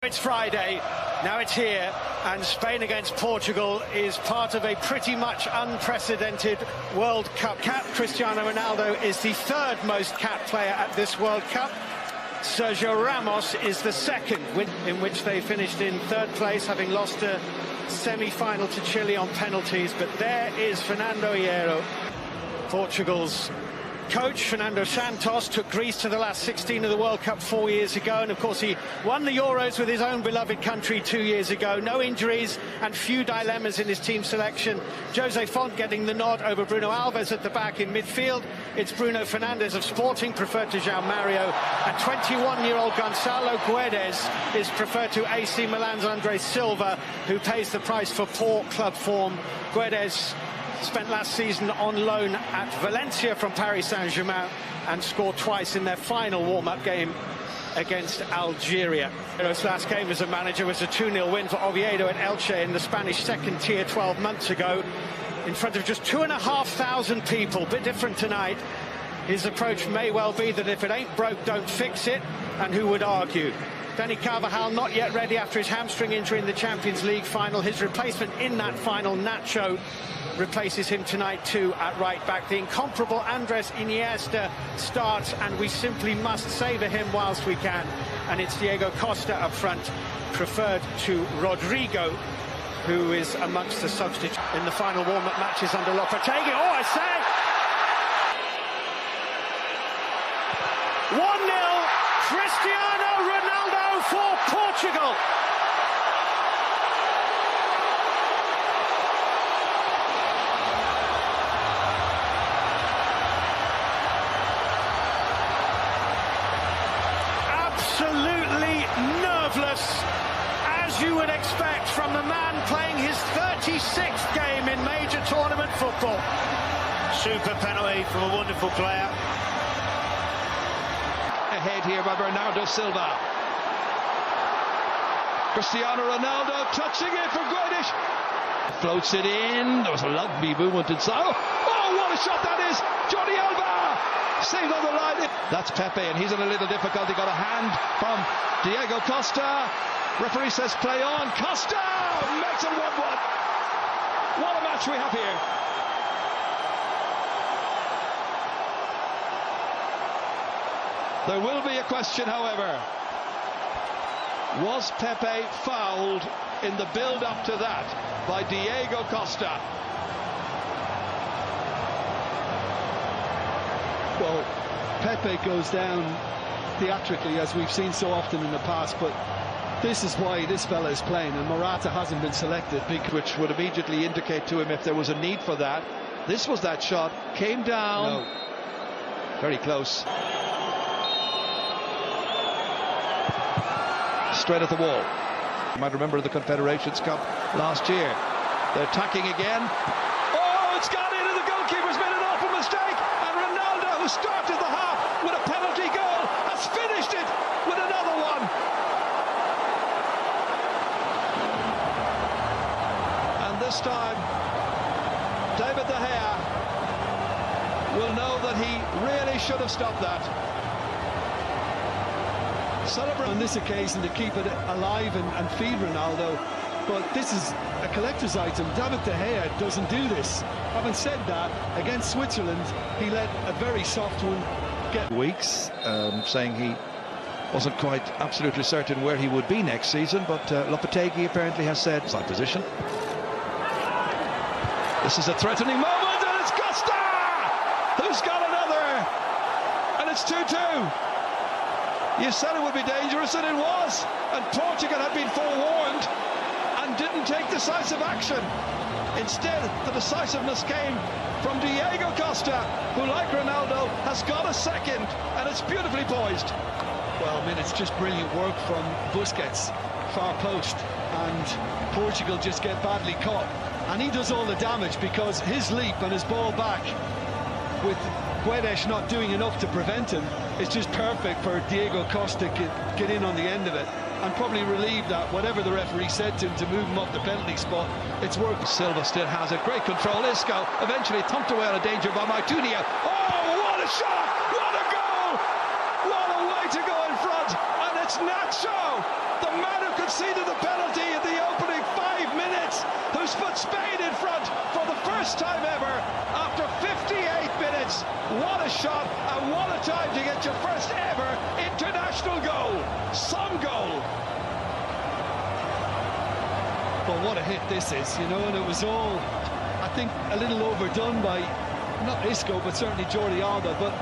It's Friday, now it's here, and Spain against Portugal is part of a pretty much unprecedented World Cup cap. Cristiano Ronaldo is the third most capped player at this World Cup. Sergio Ramos is the second, in which they finished in third place, having lost a semi-final to Chile on penalties. But there is Fernando Hierro, Portugal's coach. Fernando Santos took Greece to the last 16 of the World Cup 4 years ago, and of course he won the Euros with his own beloved country 2 years ago. No injuries and few dilemmas in his team selection. Jose Font getting the nod over Bruno Alves at the back. In midfield, it's Bruno Fernandes of Sporting, preferred to João Mario, and 21-year-old Gonçalo Guedes is preferred to AC Milan's André Silva, who pays the price for poor club form. Guedes spent last season on loan at Valencia from Paris Saint-Germain and scored twice in their final warm-up game against Algeria. His last game as a manager was a 2-0 win for Oviedo at Elche in the Spanish second tier 12 months ago, in front of just 2,500 people. Bit different tonight. His approach may well be that if it ain't broke, don't fix it, and who would argue? Dani Carvajal not yet ready after his hamstring injury in the Champions League final. His replacement in that final, Nacho, replaces him tonight too at right back. The incomparable Andres Iniesta starts, and we simply must savour him whilst we can. And it's Diego Costa up front, preferred to Rodrigo, who is amongst the substitutes in the final warm-up matches under Lopetegui. Oh, I say! 1-0, Cristiano Ronaldo for Portugal. Absolutely nerveless, as you would expect from the man playing his 36th game in major tournament football. Super penalty from a wonderful player. Ahead here by Bernardo Silva. Cristiano Ronaldo touching it for Guedes. Floats it in. There was a rugby movement inside. Oh, what a shot that is! Jordi Alba! Saved on the line. That's Pepe, and he's in a little difficulty. Got a hand from Diego Costa. Referee says play on. Costa makes it 1-1. What a match we have here. There will be a question, however. Was Pepe fouled in the build-up to that by Diego Costa? Well, Pepe goes down theatrically, as we've seen so often in the past, but this is why this fella is playing, and Morata hasn't been selected, which would immediately indicate to him if there was a need for that. This was that shot, came down. No. Very close. Straight at the wall. You might remember the Confederations Cup last year. They're attacking again. Oh, it's gone in, and the goalkeeper's made an awful mistake. And Ronaldo, who started the half with a penalty goal, has finished it with another one. And this time, David De Gea will know that he really should have stopped that. Celebrate on this occasion to keep it alive and feed Ronaldo, but this is a collector's item. David De Gea doesn't do this. Having said that, against Switzerland, he let a very soft one get weeks, saying he wasn't quite absolutely certain where he would be next season, but Lopetegui apparently has said side position. This is a threatening moment, and it's Costa who's got another, and it's 2-2. You said it would be dangerous, and it was. And Portugal had been forewarned and didn't take decisive action. Instead, the decisiveness came from Diego Costa, who, like Ronaldo, has got a second, and it's beautifully poised. Well, I mean, it's just brilliant work from Busquets, far post, and Portugal just get badly caught. And he does all the damage because his leap and his ball back, with Guedes not doing enough to prevent him, it's just perfect for Diego Costa to get in on the end of it and probably relieve that, whatever the referee said to him, to move him off the penalty spot. It's worked. Silva still has it. Great control. Isco eventually thumped away out of danger by Martunia. Oh, what a shot! What a goal! What a way to go in front! And it's Nacho, the man who conceded the penalty in the opening 5 minutes, who's put Spain in front for the first time ever after 58 minutes. What a shot, and what a time to get your first ever international goal. Some goal. Well, what a hit this is, you know, and it was all, I think, a little overdone by, not Isco, but certainly Jordi Alba, but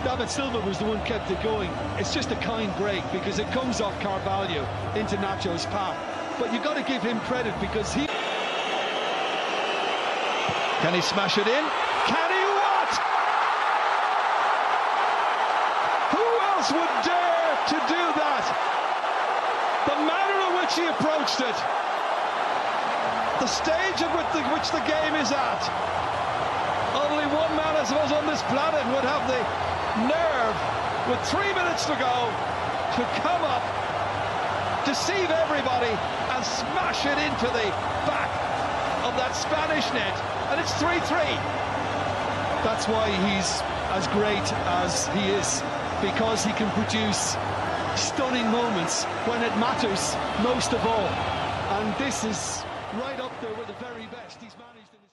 David Silva was the one kept it going. It's just a kind break because it comes off Carvalho into Nacho's path. But you've got to give him credit because he... Can he smash it in? Can he what? Who else would dare to do that? The manner in which he approached it. The stage at which the game is at. Only one man, I suppose, on this planet would have the nerve, with 3 minutes to go, to come up, deceive everybody, and smash it into the back of that Spanish net. And it's 3-3. That's why he's as great as he is, because he can produce stunning moments when it matters most of all. And this is right up there with the very best he's managed in his